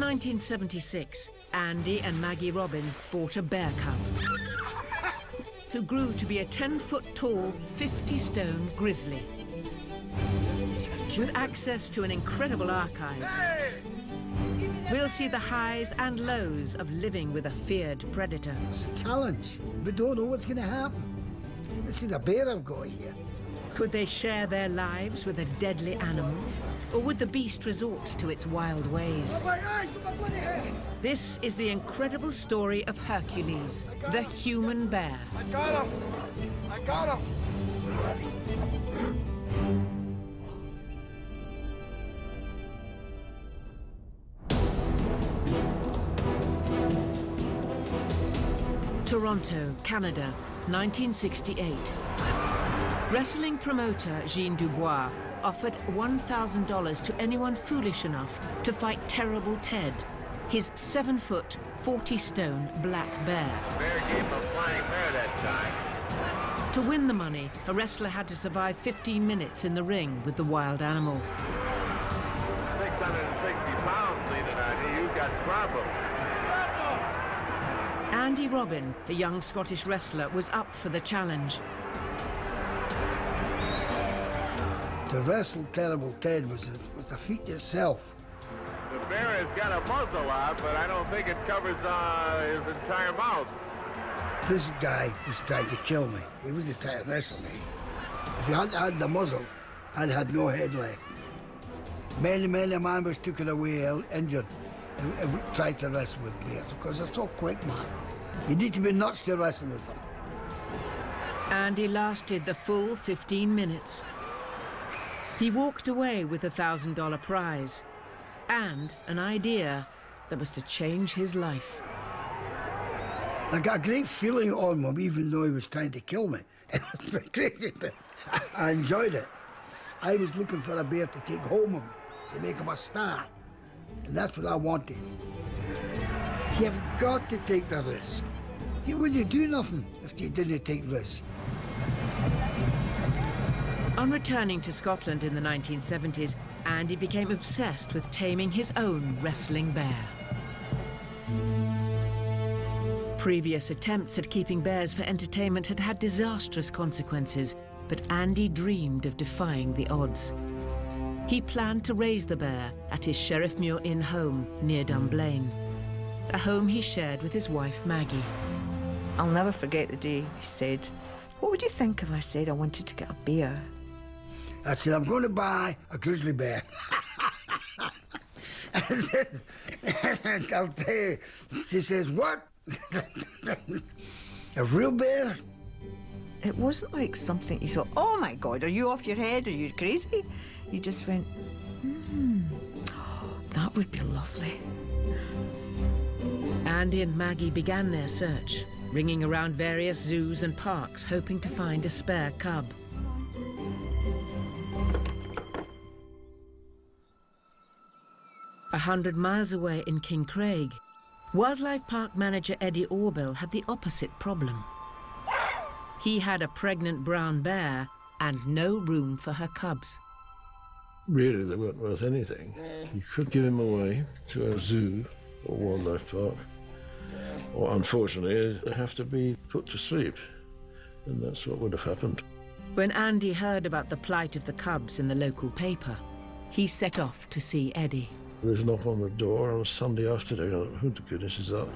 1976, Andy and Maggie Robin bought a bear cub who grew to be a 10-foot-tall, 50-stone grizzly. With access to an incredible archive, we'll see the highs and lows of living with a feared predator. It's a challenge. We don't know what's going to happen. This is the bear I've got here. Could they share their lives with a deadly animal? Or would the beast resort to its wild ways? This is the incredible story of Hercules, the human bear. I got him! I got him! Toronto, Canada, 1968. Wrestling promoter Jean Dubois offered $1,000 to anyone foolish enough to fight Terrible Ted, his 7-foot, 40-stone black bear. The bear gave him a flying bear that time. To win the money, a wrestler had to survive 15 minutes in the ring with the wild animal. 660 pounds leaning on you, you've got problems. Andy Robin, a young Scottish wrestler, was up for the challenge. To wrestle Terrible Ted was the feat itself. The bear has got a muzzle on, but I don't think it covers his entire mouth. This guy was trying to kill me. He was trying to wrestle me. If he hadn't had the muzzle, I'd had no head left. Many a man was taken away injured and tried to wrestle with me because they're so quick, man. You need to be nuts to wrestle with them. Andy lasted the full 15 minutes. He walked away with a $1,000 prize and an idea that was to change his life. I got a great feeling on him, even though he was trying to kill me. It was crazy, but I enjoyed it. I was looking for a bear to take home with me, to make him a star. And that's what I wanted. You've got to take the risk. You wouldn't do nothing if you didn't take risks. On returning to Scotland in the 1970s, Andy became obsessed with taming his own wrestling bear. Previous attempts at keeping bears for entertainment had had disastrous consequences, but Andy dreamed of defying the odds. He planned to raise the bear at his Sheriffmuir Inn home near Dunblane, a home he shared with his wife Maggie. I'll never forget the day he said, "What would you think if I said I wanted to get a bear?" I said, "I'm going to buy a grizzly bear." And I'll tell you, she says, "What? A real bear?" It wasn't like something you thought, "Oh my God, are you off your head? Are you crazy?" You just went, that would be lovely. Andy and Maggie began their search, ringing around various zoos and parks, hoping to find a spare cub. A 100 miles away in Kincraig, wildlife park manager Eddie Orbill had the opposite problem. He had a pregnant brown bear and no room for her cubs. Really, they weren't worth anything. You could give him away to a zoo or wildlife park, or unfortunately, they have to be put to sleep, and that's what would have happened. When Andy heard about the plight of the cubs in the local paper, he set off to see Eddie. There was a knock on the door on a Sunday afternoon. I thought, who the goodness is that?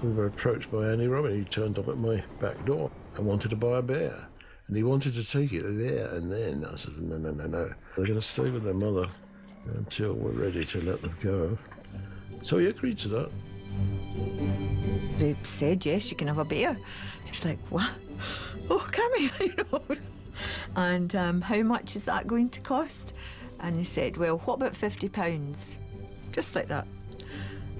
We were approached by Andy Robin. He turned up at my back door and wanted to buy a bear. And he wanted to take it there and then. I said, no. They're going to stay with their mother until we're ready to let them go. So he agreed to that. They said, yes, you can have a bear. He was like, what? Oh, can we? And how much is that going to cost? And he said, well, what about £50? Just like that.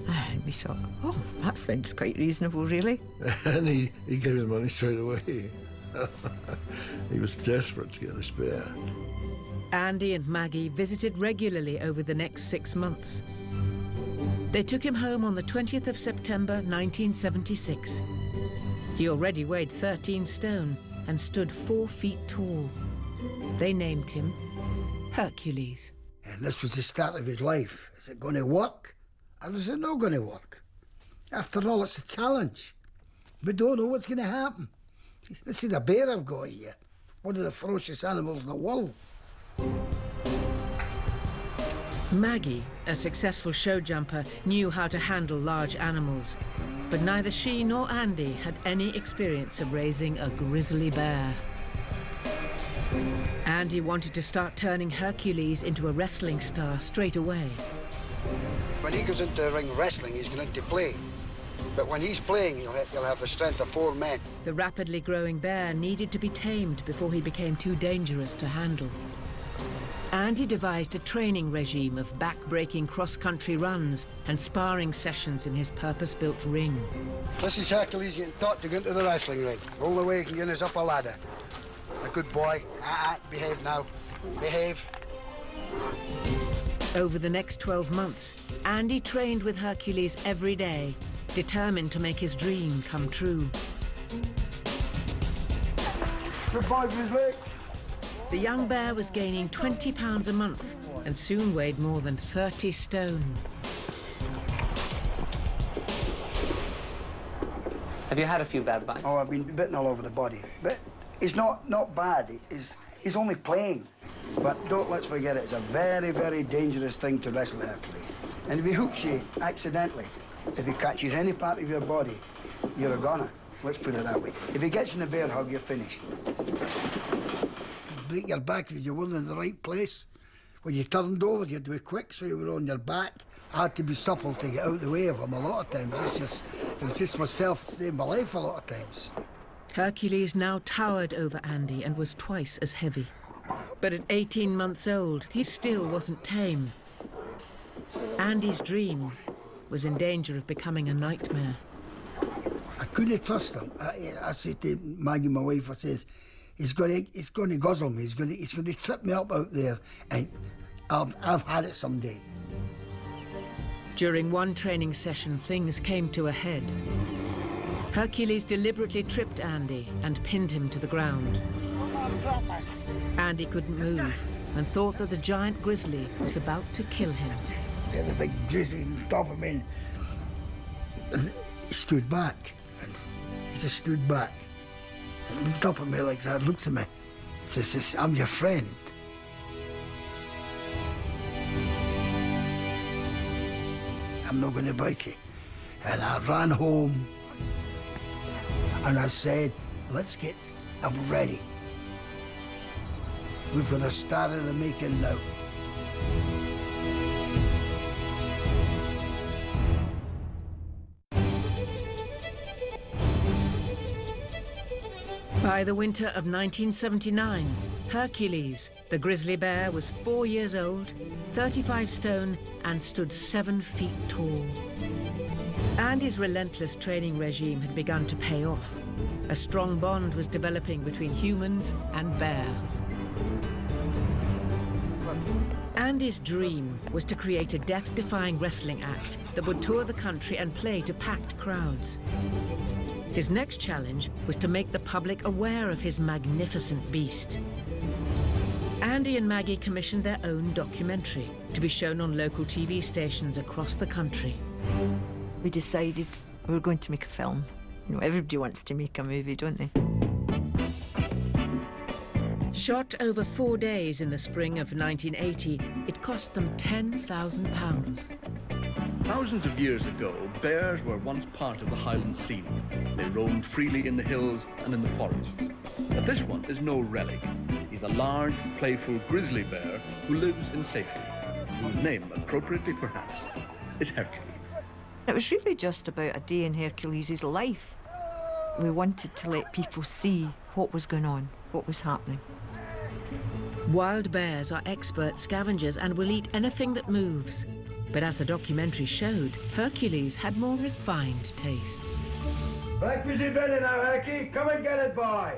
And we thought, oh, that sounds quite reasonable, really. And he gave me the money straight away. He was desperate to get this bear. Andy and Maggie visited regularly over the next 6 months. They took him home on the 20th of September, 1976. He already weighed 13 stone and stood 4 feet tall. They named him Hercules. And this was the start of his life. Is it going to work? And is it not going to work? After all, it's a challenge. We don't know what's going to happen. This is a bear I've got here. One of the ferocious animals in the world. Maggie, a successful show jumper, knew how to handle large animals. But neither she nor Andy had any experience of raising a grizzly bear. Andy wanted to start turning Hercules into a wrestling star straight away. When he goes into the ring wrestling, he's going to play. But when he's playing, he'll have the strength of 4 men. The rapidly growing bear needed to be tamed before he became too dangerous to handle. Andy devised a training regime of back-breaking cross-country runs and sparring sessions in his purpose-built ring. This is Hercules getting taught to go into the wrestling ring. All the way he can get us up a ladder. A good boy. Behave now. Behave. Over the next 12 months, Andy trained with Hercules every day, determined to make his dream come true. Goodbye, Grizzly. The young bear was gaining 20 pounds a month and soon weighed more than 30 stone. Have you had a few bad bites? Oh, I've been bitten all over the body. But it's not bad. He's only playing. But let's forget it. It's a very, very dangerous thing to wrestle Hercules. And if he hooks you accidentally, if he catches any part of your body, you're a goner. Let's put it that way. If he gets in a bear hug, you're finished. You'd break your back if you weren't in the right place. When you turned over, you had to be quick, so you were on your back. I had to be supple to get out of the way of him a lot of times. It was just myself saving my life a lot of times. Hercules now towered over Andy and was twice as heavy. But at 18 months old, he still wasn't tame. Andy's dream was in danger of becoming a nightmare. I couldn't trust him. I said to Maggie, my wife, I said, he's going to guzzle me. He's going to trip me up out there, and I've had it someday. During one training session, things came to a head. Hercules deliberately tripped Andy and pinned him to the ground. Andy couldn't move and thought that the giant grizzly was about to kill him. Yeah, the big grizzly on top of me. And he stood back, and he just stood back and looked up at me like that, looked at me. He says, I'm your friend. I'm not going to bite you. And I ran home, and I said, I'm ready. We've got to start in the making now. By the winter of 1979, Hercules, the grizzly bear, was 4 years old, 35 stone, and stood 7 feet tall. Andy's relentless training regime had begun to pay off. A strong bond was developing between humans and bear. Andy's dream was to create a death-defying wrestling act that would tour the country and play to packed crowds. His next challenge was to make the public aware of his magnificent beast. Andy and Maggie commissioned their own documentary to be shown on local TV stations across the country. We decided we were going to make a film. You know, everybody wants to make a movie, don't they? Shot over 4 days in the spring of 1980, it cost them £10,000. Thousands of years ago, bears were once part of the Highland scene. They roamed freely in the hills and in the forests. But this one is no relic. He's a large, playful grizzly bear who lives in safety, whose name, appropriately perhaps, is Hercules. It was really just about a day in Hercules' life. We wanted to let people see what was going on, what was happening. Wild bears are expert scavengers and will eat anything that moves. But as the documentary showed, Hercules had more refined tastes. Breakfast is ready now, Herky. Come and get it, boy.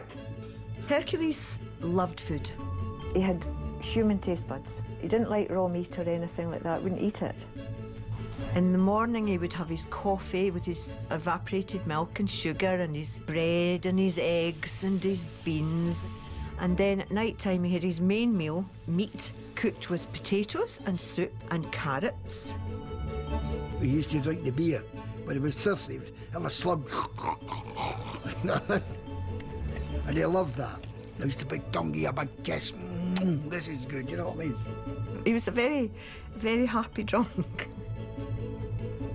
Hercules loved food. He had human taste buds. He didn't like raw meat or anything like that, wouldn't eat it. In the morning, he would have his coffee with his evaporated milk and sugar and his bread and his eggs and his beans. And then at night time, he had his main meal, meat, cooked with potatoes and soup and carrots. We used to drink the beer. When he was thirsty, he would have a slug. And he loved that. He used to big tonguey, a big kiss. This is good, you know what I mean? He was a very, very happy drunk.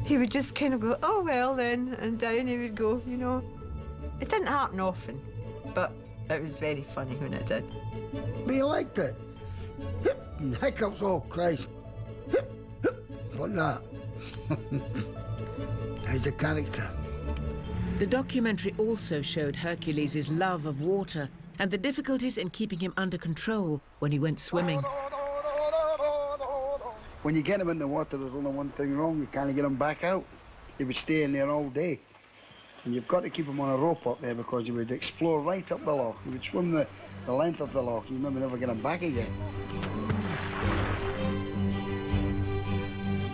He would just kind of go, oh, well then, and down he would go, you know. It didn't happen often, but it was very funny when it did. But he liked it. And hiccups, oh Christ. Like that. He's a character. The documentary also showed Hercules' love of water and the difficulties in keeping him under control when he went swimming. When you get him in the water, there's only one thing wrong. You can't get him back out. He would stay in there all day. And you've got to keep him on a rope up there because he would explore right up the loch. He would swim the length of the loch. You remember never get him back again.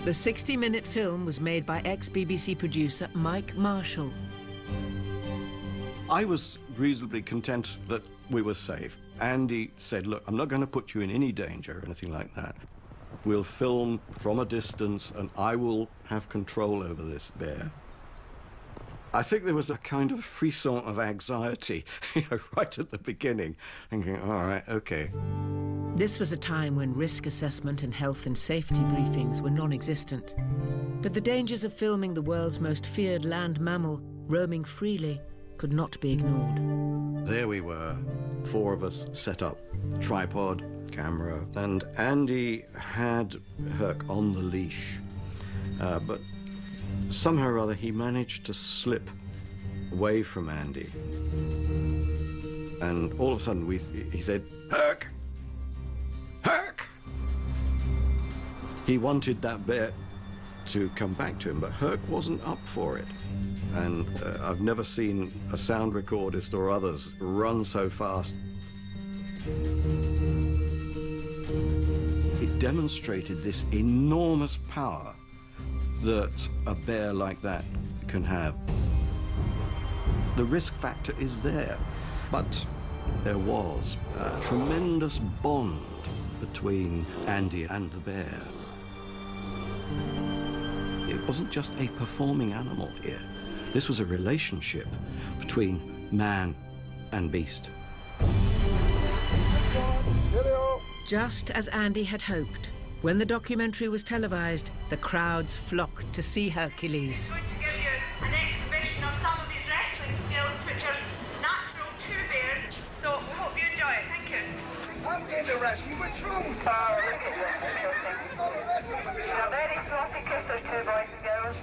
The 60-minute film was made by ex-BBC producer Mike Marshall. I was reasonably content that we were safe. Andy said, look, I'm not going to put you in any danger or anything like that. We'll film from a distance and I will have control over this bear. I think there was a kind of frisson of anxiety, right at the beginning, thinking, all right, okay. This was a time when risk assessment and health and safety briefings were non-existent. But the dangers of filming the world's most feared land mammal roaming freely could not be ignored. There we were, 4 of us set up, tripod, camera, and Andy had Herc on the leash, but somehow or other he managed to slip away from Andy. And all of a sudden he said, Herc! Herc! He wanted that bear to come back to him, but Herc wasn't up for it. And I've never seen a sound recordist or others run so fast. It demonstrated this enormous power that a bear like that can have. The risk factor is there, but there was a tremendous bond between Andy and the bear. It wasn't just a performing animal here. This was a relationship between man and beast. Just as Andy had hoped, when the documentary was televised, the crowds flocked to see Hercules. I'm going to give you an exhibition of some of his wrestling skills, which are natural to bears, so we hope you enjoy it. Thank you. I'm getting the wrestling. What's wrong? Very frothy kissers too, boys and girls.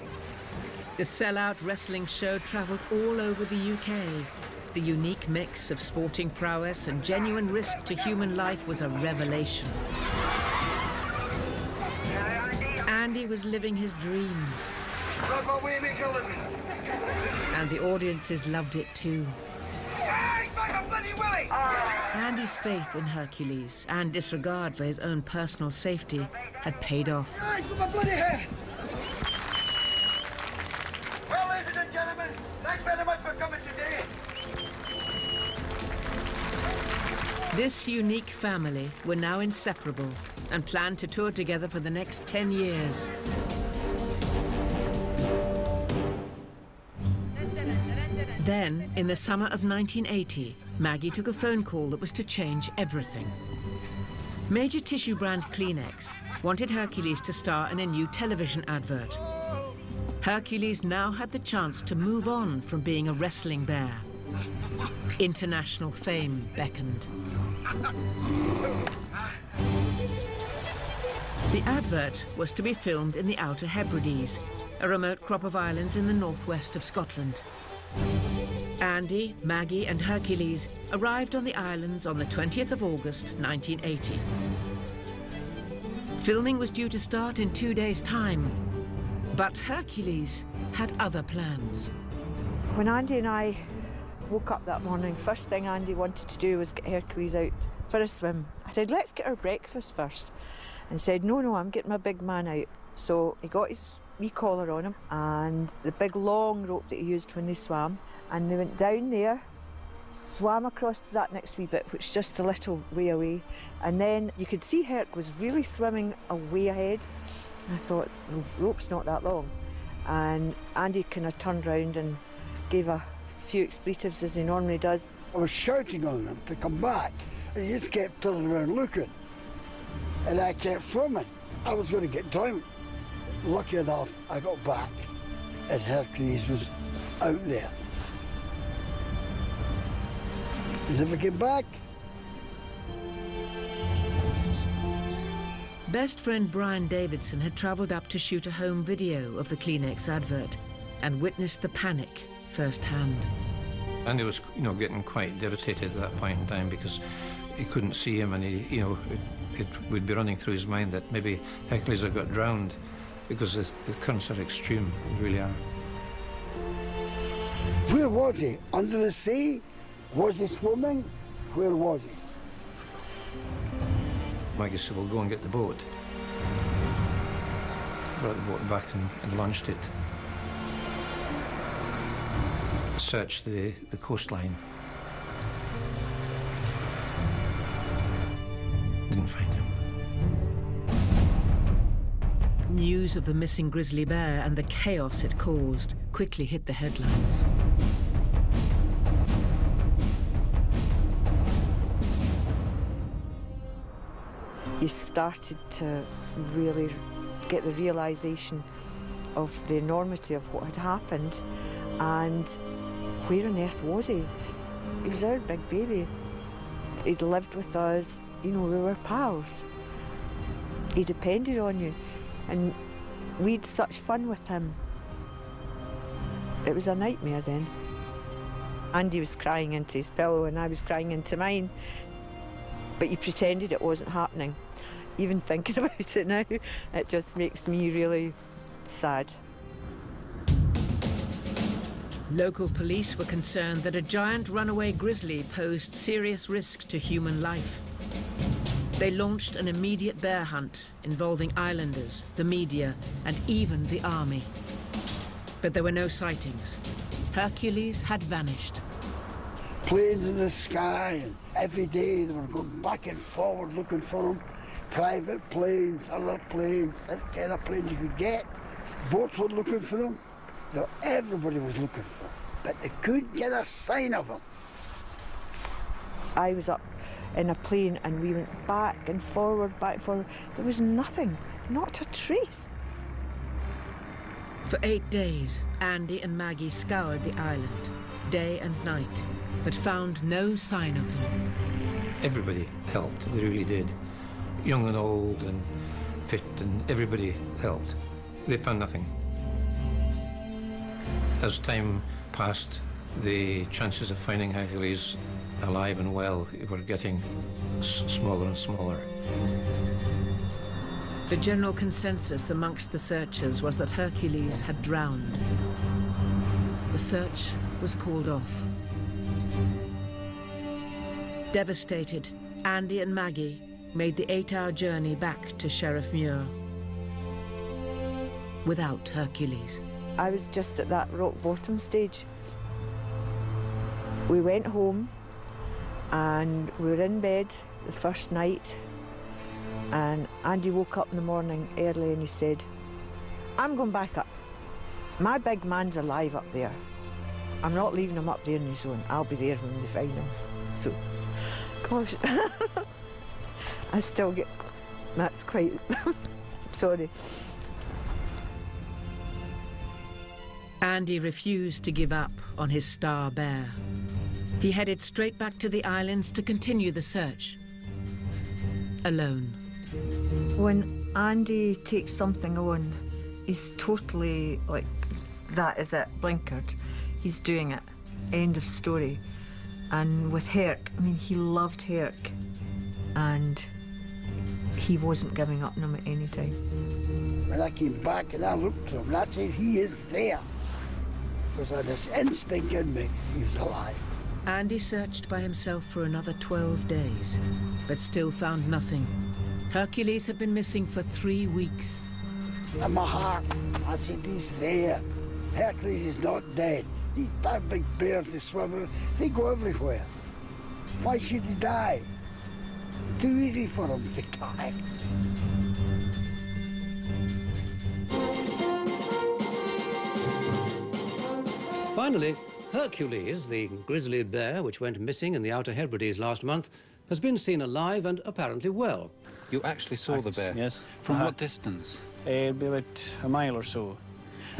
The sellout wrestling show travelled all over the UK. The unique mix of sporting prowess and genuine risk to human life was a revelation. Andy was living his dream. Look what we make a living. And the audiences loved it too. Hey, he's back a bloody willy! Andy's faith in Hercules and disregard for his own personal safety had paid off. Guys, with my bloody hair! Well, ladies and gentlemen, thanks very much for coming today. This unique family were now inseparable and planned to tour together for the next 10 years. Then, in the summer of 1980, Maggie took a phone call that was to change everything. Major tissue brand Kleenex wanted Hercules to star in a new television advert. Hercules now had the chance to move on from being a wrestling bear. International fame beckoned. The advert was to be filmed in the Outer Hebrides, a remote crop of islands in the northwest of Scotland. Andy, Maggie and Hercules arrived on the islands on the 20th of August, 1980. Filming was due to start in 2 days' time, but Hercules had other plans. When Andy and I woke up that morning, first thing Andy wanted to do was get Hercules out for a swim. I said, let's get our breakfast first. And he said, no, I'm getting my big man out. So he got his wee collar on him and the big long rope that he used when they swam. And they went down there, swam across to that next wee bit, which is just a little way away. And then you could see Herc was really swimming away ahead. I thought, the rope's not that long. And Andy kind of turned round and gave a few expletives as he normally does. I was shouting on him to come back, and he just kept turning around looking. And I kept swimming. I was going to get drowned. Lucky enough, I got back, and Hercules was out there. He never came back. Best friend Brian Davidson had travelled up to shoot a home video of the Kleenex advert and witnessed the panic firsthand. Andy was, getting quite devastated at that point in time because he couldn't see him, and he, it would be running through his mind that maybe Hercules had got drowned because the currents are extreme, they really are. Where was he? Under the sea? Was he swimming? Where was he? Maggie said, "We'll go and get the boat." Brought the boat back and launched it. Searched the coastline. Didn't find him. News of the missing grizzly bear and the chaos it caused quickly hit the headlines. You started to really get the realisation of the enormity of what had happened, and where on earth was he? He was our big baby. He'd lived with us, we were pals. He depended on you, and we'd such fun with him. It was a nightmare then. Andy was crying into his pillow and I was crying into mine, but he pretended it wasn't happening. Even thinking about it now, it just makes me really sad. Local police were concerned that a giant runaway grizzly posed serious risk to human life. They launched an immediate bear hunt involving islanders, the media, and even the army. But there were no sightings. Hercules had vanished. Planes in the sky, and every day they were going back and forward looking for him. Private planes, other planes, every kind of planes you could get. Boats were looking for him. Everybody was looking for him, but they couldn't get a sign of him. I was up in a plane and we went back and forward. There was nothing, not a trace. For 8 days, Andy and Maggie scoured the island, day and night, but found no sign of him. Everybody helped, they really did. Young and old and fit, and everybody helped. They found nothing. As time passed, the chances of finding Hercules alive and well were getting smaller and smaller. The general consensus amongst the searchers was that Hercules had drowned. The search was called off. Devastated, Andy and Maggie made the 8-hour journey back to Sheriff Muir without Hercules. I was just at that rock bottom stage. We went home and we were in bed the first night, and Andy woke up in the morning early and he said, "I'm going back up. My big man's alive up there. I'm not leaving him up there in his own. I'll be there when they find him." So, gosh, I still get, that's quite, sorry. Andy refused to give up on his star bear. He headed straight back to the islands to continue the search, alone. When Andy takes something on, he's totally like, that is it, blinkered. He's doing it, end of story. And with Herc, he loved Herc, and he wasn't giving up on him at any time. When I came back and I looked at him and I said, "He is there." Because I had this instinct in me, he was alive. Andy searched by himself for another 12 days, but still found nothing. Hercules had been missing for 3 weeks. In my heart, I said, he's there. Hercules is not dead. These big bears, they swim, they go everywhere. Why should he die? Too easy for him to die. Finally, Hercules, the grizzly bear which went missing in the Outer Hebrides last month, has been seen alive and apparently well. You actually saw the bear? Yes. From what distance? It'd be about a mile or so.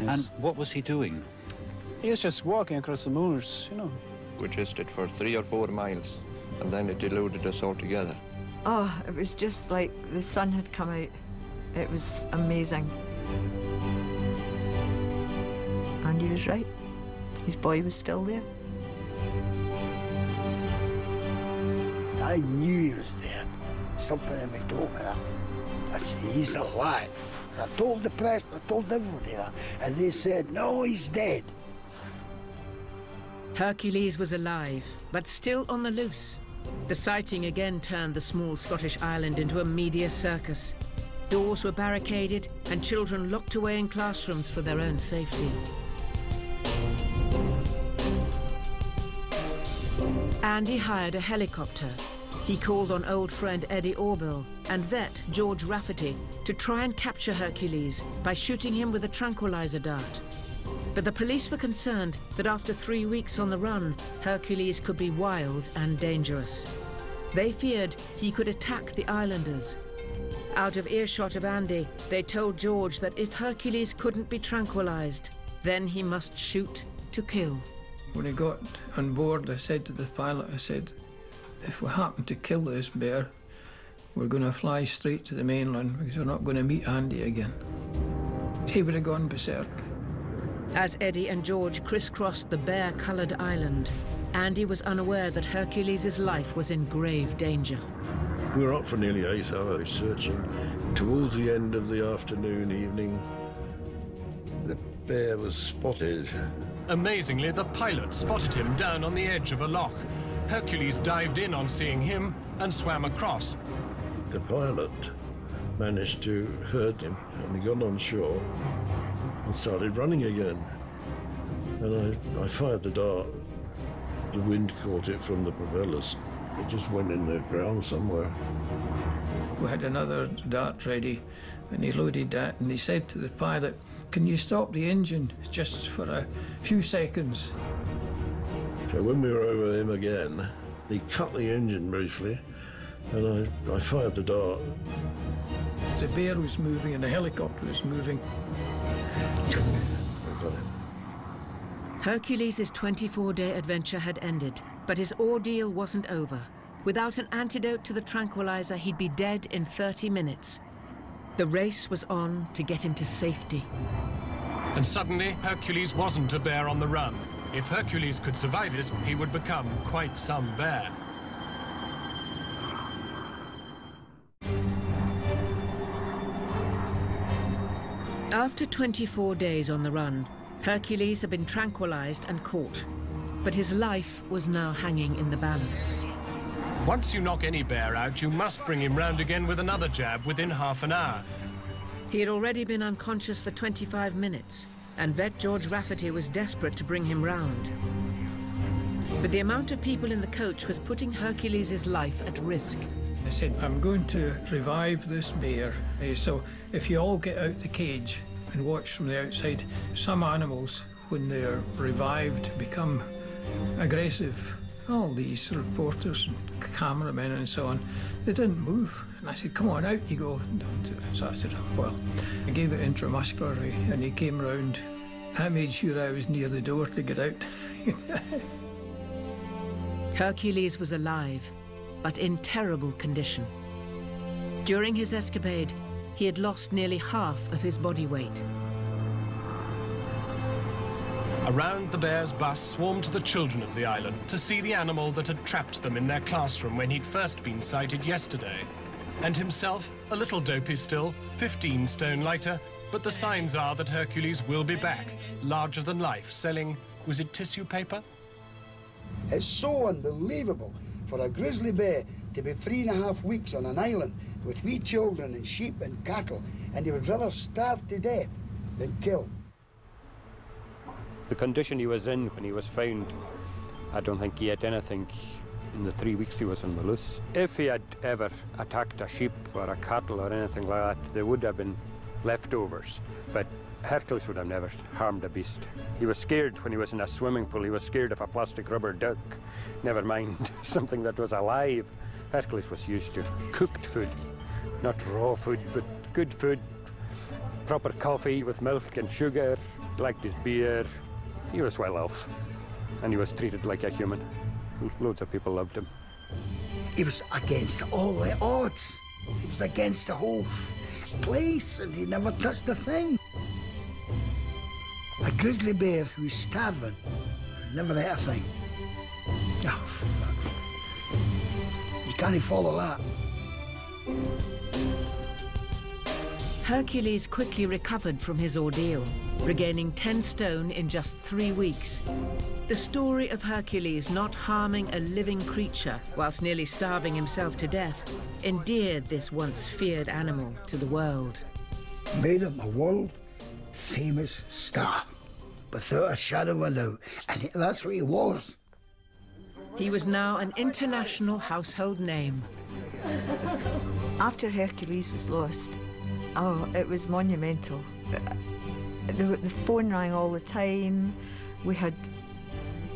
Yes. And what was he doing? He was just walking across the moors, you know. We chased it for 3 or 4 miles, and then it eluded us altogether. Oh, it was just like the sun had come out. It was amazing. And he was right. His boy was still there. I knew he was there. Something in me told me that. I said, he's alive. I told the press, I told everybody that. And they said, no, he's dead. Hercules was alive, but still on the loose. The sighting again turned the small Scottish island into a media circus. Doors were barricaded and children locked away in classrooms for their own safety. Andy hired a helicopter. He called on old friend Eddie Orbill and vet George Rafferty to try and capture Hercules by shooting him with a tranquilizer dart. But the police were concerned that after 3 weeks on the run, Hercules could be wild and dangerous. They feared he could attack the islanders. Out of earshot of Andy, they told George that if Hercules couldn't be tranquilized, then he must shoot to kill. When I got on board, I said to the pilot, I said, if we happen to kill this bear, we're going to fly straight to the mainland because we're not going to meet Andy again. He would have gone berserk. As Eddie and George crisscrossed the bear-coloured island, Andy was unaware that Hercules' life was in grave danger. We were up for nearly 8 hours searching. Towards the end of the afternoon, evening, the bear was spotted. Amazingly, the pilot spotted him down on the edge of a loch. Hercules dived in on seeing him and swam across. The pilot managed to hurt him, and he got on shore and started running again. And I fired the dart. The wind caught it from the propellers. It just went in the ground somewhere. We had another dart ready, and he loaded that, and he said to the pilot, can you stop the engine just for a few seconds? So when we were over him again, he cut the engine briefly, and I fired the dart. The bear was moving and the helicopter was moving. I got him. Hercules' 24-day adventure had ended, but his ordeal wasn't over. Without an antidote to the tranquilizer, he'd be dead in 30 minutes. The race was on to get him to safety. And suddenly, Hercules wasn't a bear on the run. If Hercules could survive this, he would become quite some bear. After 24 days on the run, Hercules had been tranquilized and caught, but his life was now hanging in the balance. Once you knock any bear out, you must bring him round again with another jab within half an hour. He had already been unconscious for 25 minutes, and vet George Rafferty was desperate to bring him round. But the amount of people in the coach was putting Hercules' life at risk. I said, I'm going to revive this bear, so if you all get out the cage and watch from the outside, some animals, when they're revived, become aggressive. All these reporters and cameramen and so on, they didn't move. And I said, come on, out you go. So I said, well, I gave it intramuscular, and he came round. I made sure I was near the door to get out. Hercules was alive, but in terrible condition. During his escapade, he had lost nearly half of his body weight. Around the bear's bus swarmed the children of the island to see the animal that had trapped them in their classroom when he'd first been sighted yesterday. And himself, a little dopey still, 15 stone lighter, but the signs are that Hercules will be back, larger than life, selling, was it tissue paper? It's so unbelievable for a grizzly bear to be 3.5 weeks on an island with wee children and sheep and cattle, and he would rather starve to death than kill. The condition he was in when he was found, I don't think he ate anything in the 3 weeks he was on the loose. If he had ever attacked a sheep or a cattle or anything like that, there would have been leftovers. But Hercules would have never harmed a beast. He was scared when he was in a swimming pool. He was scared of a plastic rubber duck. Never mind something that was alive. Hercules was used to cooked food, not raw food, but good food. Proper coffee with milk and sugar. He liked his beer. He was well off, and he was treated like a human. Loads of people loved him. He was against all the odds. He was against the whole place, and he never touched a thing. A grizzly bear who's starving, never ate a thing. Oh, you can't follow that. Hercules quickly recovered from his ordeal, regaining 10 stone in just 3 weeks. The story of Hercules not harming a living creature whilst nearly starving himself to death endeared this once feared animal to the world. Made him a world-famous star, without a shadow of a doubt, and that's what he was. He was now an international household name. After Hercules was lost, oh, it was monumental. The phone rang all the time. We had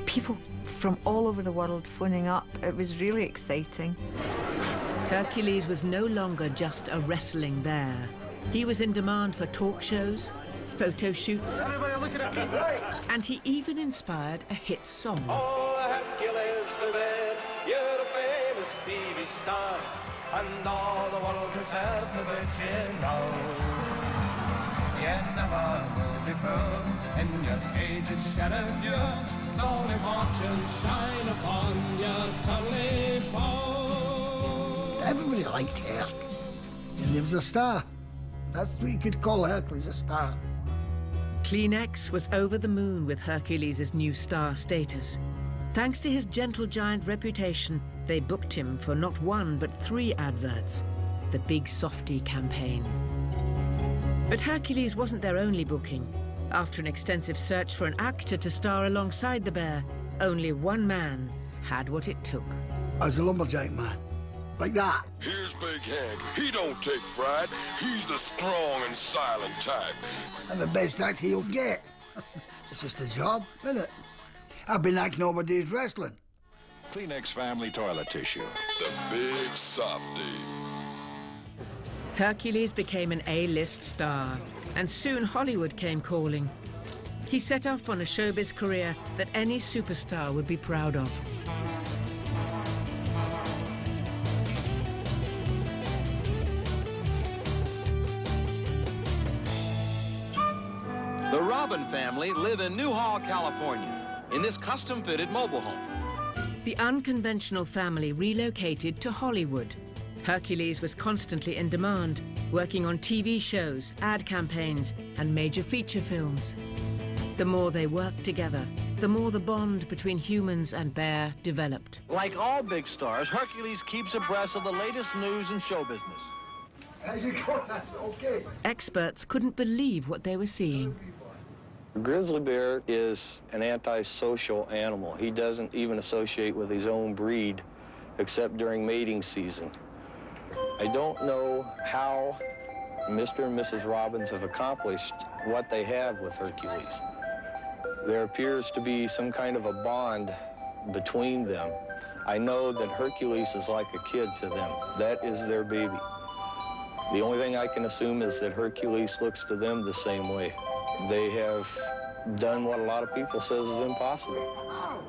people from all over the world phoning up. It was really exciting. Hercules was no longer just a wrestling bear. He was in demand for talk shows, photo shoots, and he even inspired a hit song. Oh, Hercules the bear, you're a famous TV star, and all the world has heard about you now. You never will be found in your cage's shadow, so only fortune shine upon your curly bow. Everybody liked Herc, and he was a star. That's what you could call Hercules, a star. Kleenex was over the moon with Hercules' new star status. Thanks to his gentle giant reputation, they booked him for not 1 but 3 adverts, the Big Softy campaign. But Hercules wasn't their only booking. After an extensive search for an actor to star alongside the bear, only one man had what it took. I was a lumberjack man, like that. Here's Big Hank. He don't take fright. He's the strong and silent type. I'm the best actor you'll get. It's just a job, isn't it? I've been acting all my days wrestling. Kleenex family toilet tissue. The Big Softy. Hercules became an A-list star, and soon Hollywood came calling. He set off on a showbiz career that any superstar would be proud of. The Robin family live in Newhall, California, in this custom-fitted mobile home. The unconventional family relocated to Hollywood. Hercules was constantly in demand, working on TV shows, ad campaigns, and major feature films. The more they worked together, the more the bond between humans and bear developed. Like all big stars, Hercules keeps abreast of the latest news in show business. Okay. Experts couldn't believe what they were seeing. Grizzly bear is an antisocial animal. He doesn't even associate with his own breed except during mating season. I don't know how Mr. and Mrs. Robbins have accomplished what they have with Hercules. There appears to be some kind of a bond between them. I know that Hercules is like a kid to them. That is their baby. The only thing I can assume is that Hercules looks to them the same way. They have done what a lot of people says is impossible.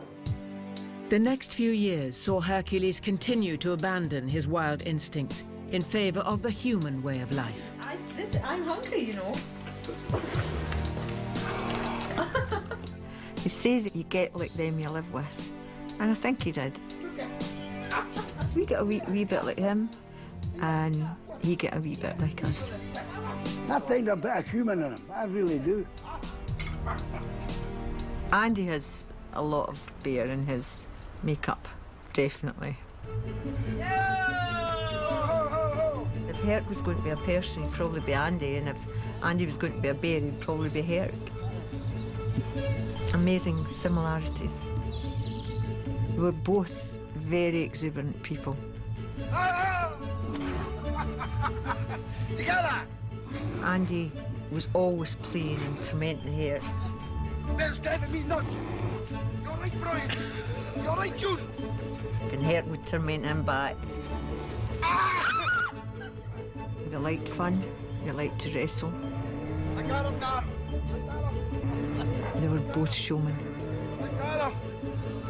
The next few years saw Hercules continue to abandon his wild instincts in favor of the human way of life. I'm hungry, you know. They say that you get like them you live with, and I think he did. We get a wee bit like him, and he get a wee bit like us. I think a bit of human in him, I really do. Andy has a lot of bear in his makeup, definitely. If Herc was going to be a person, he'd probably be Andy, and if Andy was going to be a bear, he'd probably be Herc. Amazing similarities. We were both very exuberant people. Together! Andy was always playing and tormenting Herc. Bear's driving me nuts. You're right, Brian. You're right, June. And Herc would torment him back. They liked fun, they liked to wrestle. I got him now. They were both showmen. I got him.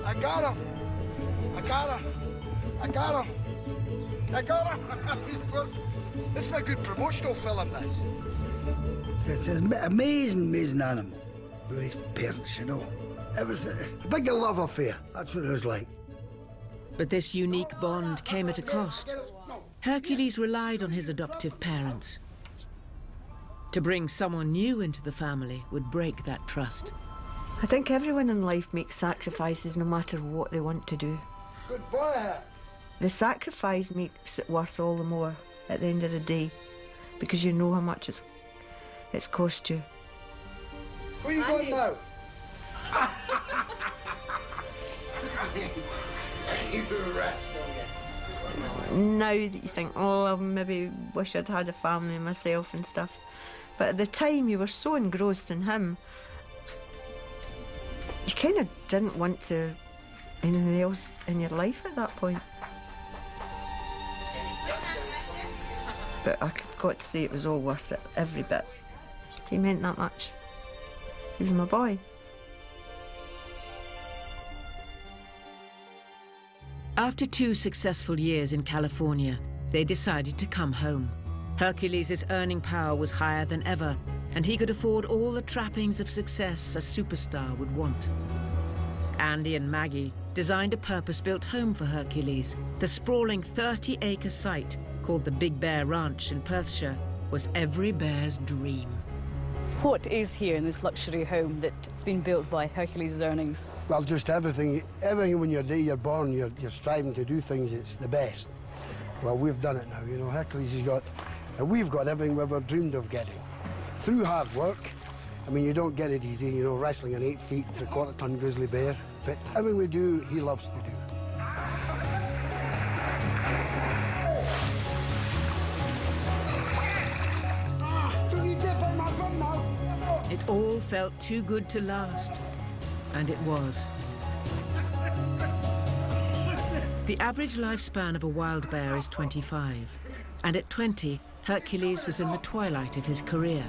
I got him. I got him. I got him. I got him. This is a good promotional film, this. It's an amazing, amazing animal. With his parents, you know. It was a big love affair. That's what it was like. But this unique bond came at a cost. Hercules relied on his adoptive parents. To bring someone new into the family would break that trust. I think everyone in life makes sacrifices no matter what they want to do. Good boy. The sacrifice makes it worth all the more at the end of the day, because you know how much it's cost you. Where are you going now? You rascal. Now that you think, oh, I maybe wish I'd had a family myself and stuff. But at the time, you were so engrossed in him, you kind of didn't want to anything else in your life at that point. But I've got to say it was all worth it, every bit. He meant that much. He was my boy. After 2 successful years in California, they decided to come home. Hercules' earning power was higher than ever, and he could afford all the trappings of success a superstar would want. Andy and Maggie designed a purpose-built home for Hercules. The sprawling 30-acre site, called the Big Bear Ranch in Perthshire, was every bear's dream. What is here in this luxury home that's been built by Hercules' earnings? Well, just everything. Everything when you're born, you're striving to do things, it's the best. Well, we've done it now, you know. Hercules has got, and we've got everything we ever dreamed of getting. Through hard work. I mean, you don't get it easy, you know, wrestling an 8 feet, 3/4 ton grizzly bear. But everything we do, he loves to do. It all felt too good to last, and it was. The average lifespan of a wild bear is 25, and at 20, Hercules was in the twilight of his career.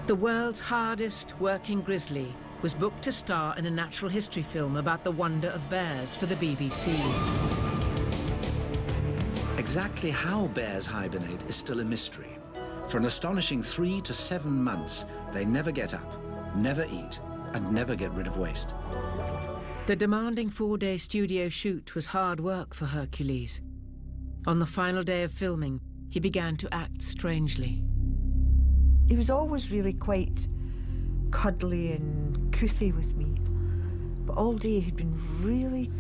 The world's hardest working grizzly was booked to star in a natural history film about the wonder of bears for the BBC. Exactly how bears hibernate is still a mystery. For an astonishing 3 to 7 months, they never get up, never eat, and never get rid of waste. The demanding 4-day studio shoot was hard work for Hercules. On the final day of filming, he began to act strangely. He was always really quite cuddly and couthy with me. But all day he'd been really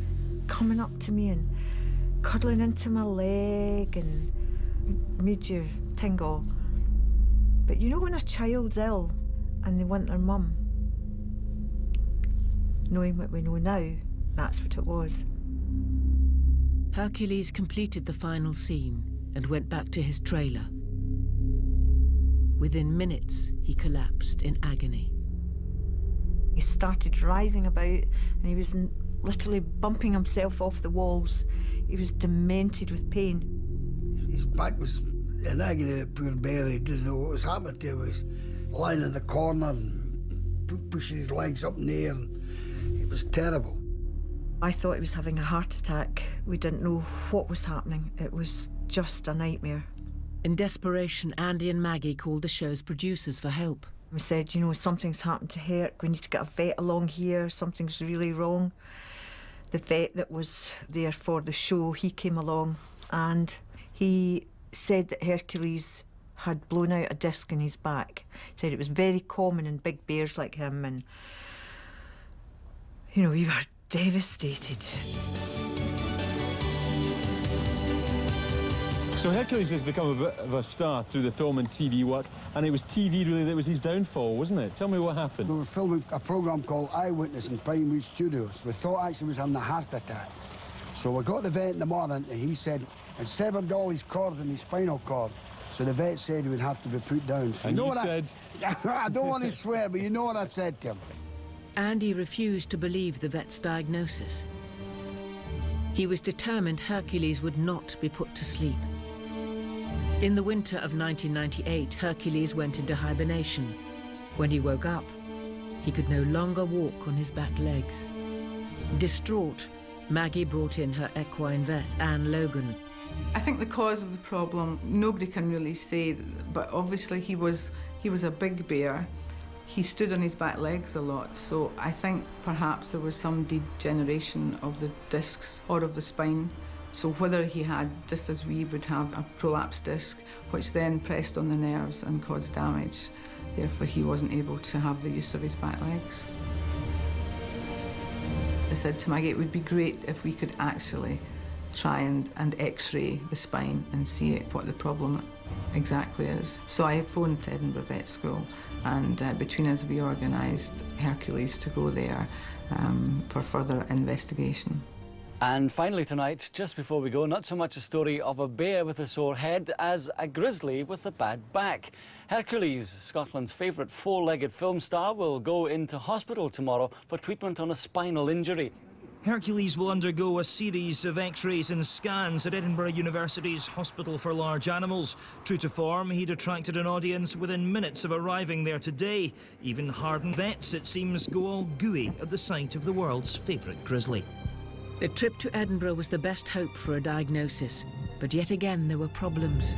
coming up to me and cuddling into my leg and made you tingle. But you know when a child's ill and they want their mum? Knowing what we know now, that's what it was. Hercules completed the final scene and went back to his trailer. Within minutes, he collapsed in agony. He started writhing about and he was literally bumping himself off the walls. He was demented with pain. His back was in agony, the poor bear. He didn't know what was happening to him. He was lying in the corner and pushing his legs up in the air. It was terrible. I thought he was having a heart attack. We didn't know what was happening. It was just a nightmare. In desperation, Andy and Maggie called the show's producers for help. We said, you know, something's happened to Herc. We need to get a vet along here. Something's really wrong. The vet that was there for the show, he came along and he said that Hercules had blown out a disc in his back. He said it was very common in big bears like him, and, you know, we were devastated. So Hercules has become a bit of a star through the film and TV work, and it was TV really that was his downfall, wasn't it? Tell me what happened. We were filming a programme called Eyewitness in Pinewood Studios. We thought actually he was having a heart attack. So we got the vet in the morning and he said, and severed all his cords in his spinal cord. So the vet said he would have to be put down. So And you know you what said? I don't want to swear, but you know what I said to him. Andy refused to believe the vet's diagnosis. He was determined Hercules would not be put to sleep. In the winter of 1998, Hercules went into hibernation. When he woke up, he could no longer walk on his back legs. Distraught, Maggie brought in her equine vet, Anne Logan. I think the cause of the problem, nobody can really say, but obviously he was a big bear. He stood on his back legs a lot, so I think perhaps there was some degeneration of the discs or of the spine. So whether he had, just as we would have, a prolapsed disc, which then pressed on the nerves and caused damage. Therefore, he wasn't able to have the use of his back legs. I said to Maggie, it would be great if we could actually try and x-ray the spine and see what the problem exactly is. So I phoned to Edinburgh Vet School, and between us we organised Hercules to go there for further investigation. And finally tonight, just before we go, not so much a story of a bear with a sore head as a grizzly with a bad back. Hercules, Scotland's favourite four-legged film star, will go into hospital tomorrow for treatment on a spinal injury. Hercules will undergo a series of x-rays and scans at Edinburgh University's Hospital for Large Animals. True to form, he'd attracted an audience within minutes of arriving there today. Even hardened vets, it seems, go all gooey at the sight of the world's favourite grizzly. The trip to Edinburgh was the best hope for a diagnosis, but yet again there were problems.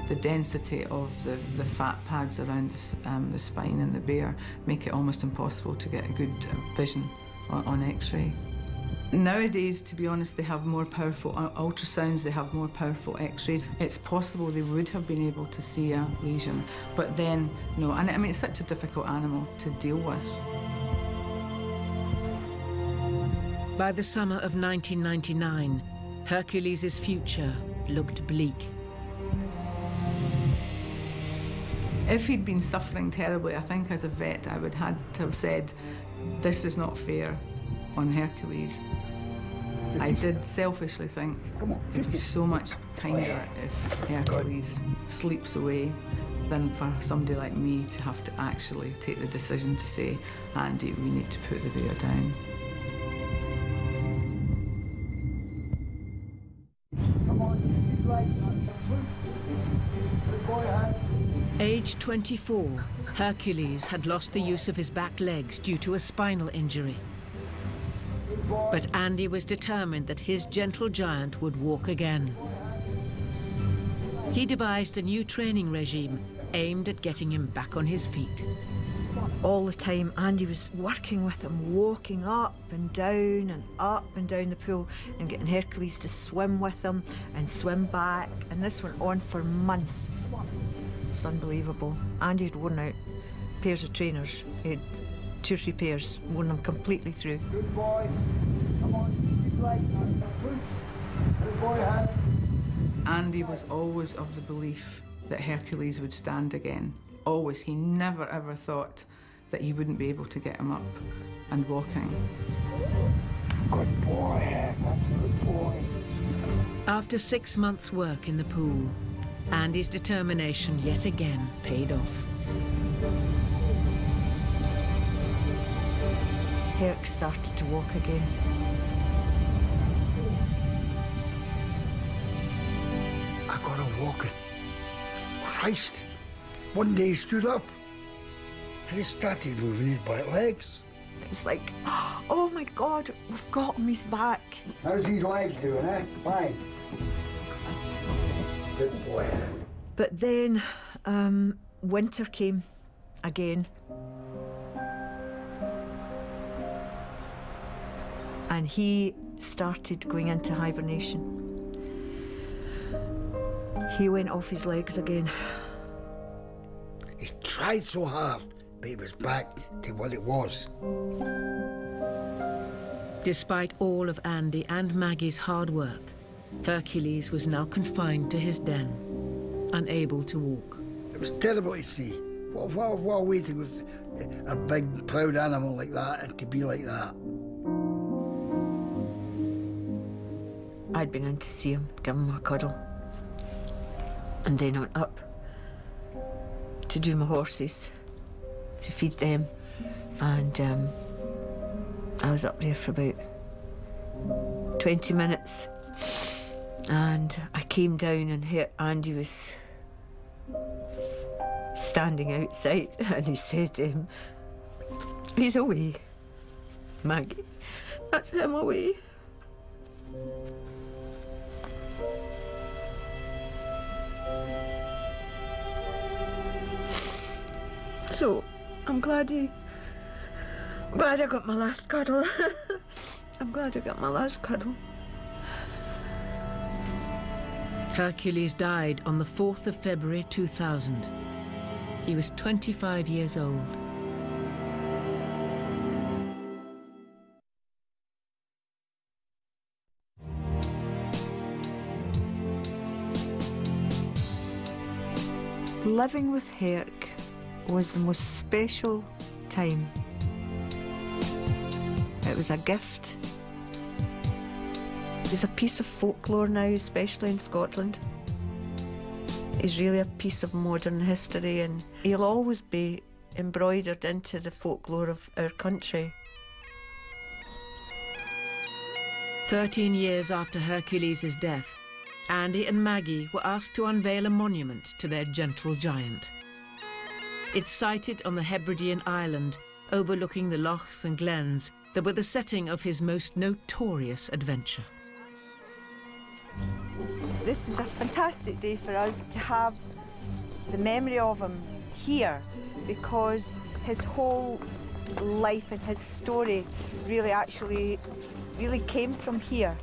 The density of the fat pads around the spine and the bear make it almost impossible to get a good vision on x-ray. Nowadays, to be honest, they have more powerful ultrasounds, they have more powerful x-rays. It's possible they would have been able to see a lesion, but then, no. And I mean, it's such a difficult animal to deal with. By the summer of 1999, Hercules' future looked bleak. If he'd been suffering terribly, I think as a vet I would have to have said, this is not fair on Hercules. I did selfishly think it'd be so much kinder if Hercules sleeps away than for somebody like me to have to actually take the decision to say, Andy, we need to put the bear down. Aged 24, Hercules had lost the use of his back legs due to a spinal injury. But Andy was determined that his gentle giant would walk again. He devised a new training regime aimed at getting him back on his feet. All the time, Andy was working with him, walking up and down the pool and getting Hercules to swim with him and swim back. And this went on for months. It's unbelievable. Andy had worn out pairs of trainers. He had 2 or 3 pairs, worn them completely through. Good boy. Come on, keep like that. Good boy, Andy was always of the belief that Hercules would stand again. Always. He never ever thought that he wouldn't be able to get him up and walking. Good boy, that's a good boy. After 6 months' work in the pool, Andy's determination yet again paid off. Herc started to walk again. I got him walking. Christ. One day he stood up and he started moving his back legs. It was like, oh my God, we've got him, he's back. How's his legs doing, eh? Fine. Good boy. But then winter came again. And he started going into hibernation. He went off his legs again. He tried so hard, but he was back to what it was. Despite all of Andy and Maggie's hard work, Hercules was now confined to his den, unable to walk. It was terrible to see. What a way to with a big, proud animal like that and to be like that. I'd been in to see him, give him a cuddle. And then I went up to do my horses, to feed them. And I was up there for about 20 minutes. And I came down and heard Andy was standing outside, and he said, he's away, Maggie. That's him away. So, I'm glad I got my last cuddle. I'm glad I got my last cuddle. Hercules died on the 4th of February 2000. He was 25 years old. Living with Herc was the most special time. It was a gift. He's a piece of folklore now, especially in Scotland. He's really a piece of modern history, and he'll always be embroidered into the folklore of our country. 13 years after Hercules' death, Andy and Maggie were asked to unveil a monument to their gentle giant. It's sited on the Hebridean island, overlooking the lochs and glens that were the setting of his most notorious adventure. This is a fantastic day for us to have the memory of him here, because his whole life and his story really came from here.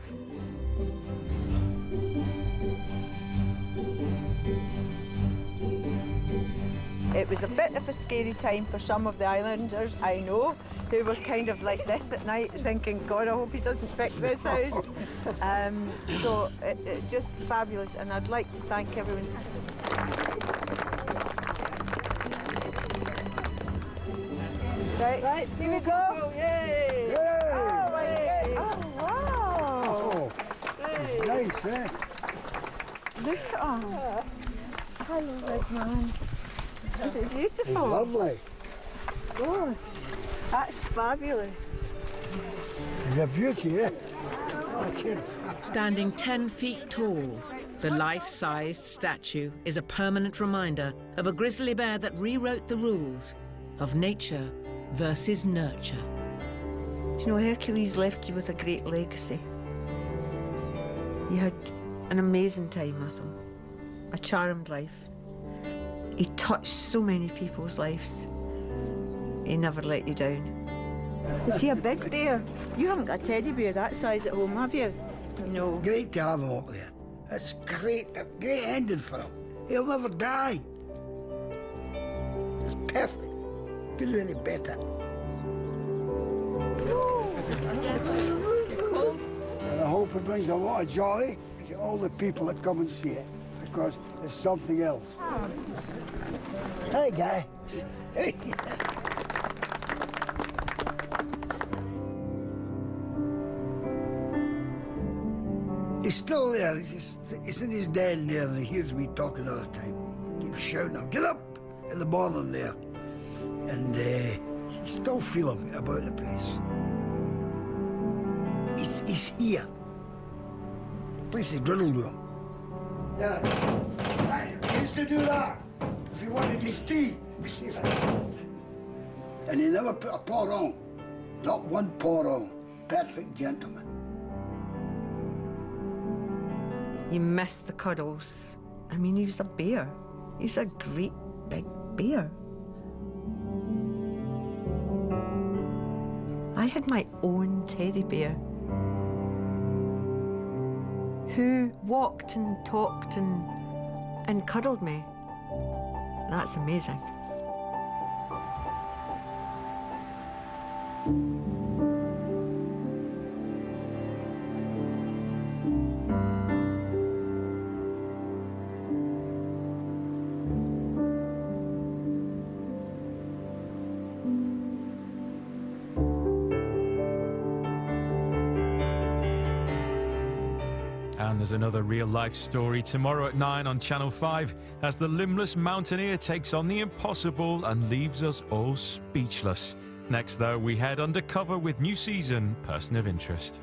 It was a bit of a scary time for some of the islanders, I know, who were kind of like this at night, thinking, God, I hope he doesn't pick this house. So it's just fabulous, and I'd like to thank everyone. Right, here we go. Yay! Yay! Oh, my God. Oh, wow. Oh, it's nice, eh? Look at him. Hello, big man. Isn't it beautiful? It's lovely. Gosh, that's fabulous. Yes. It's a beauty, eh? Oh, kids. Standing 10 feet tall, the life-sized statue is a permanent reminder of a grizzly bear that rewrote the rules of nature versus nurture. Do you know, Hercules left you with a great legacy. You had an amazing time with him, a charmed life. He touched so many people's lives. He never let you down. Is he a big bear? You haven't got a teddy bear that size at home, have you? No. Great to have him up there. It's great, a great ending for him. He'll never die. It's perfect. Couldn't do any better. And I hope it brings a lot of joy to all the people that come and see it, because it's something else. Hey, guys. Hey. He's still there. He's in his den there, and he hears me talking all the time. Keeps shouting out, "Get up!" in the morning there. And you still feel him about the place. He's here. The place is riddled with him. Yeah, he used to do that if he wanted his tea. And he never put a paw on. Not one paw on. Perfect gentleman. You miss the cuddles. I mean, he was a bear. He was a great big bear. I had my own teddy bear who walked and talked and cuddled me. That's amazing. And there's another real-life story tomorrow at 9 on Channel 5 as the limbless mountaineer takes on the impossible and leaves us all speechless. Next, though, we head undercover with new season Person of Interest.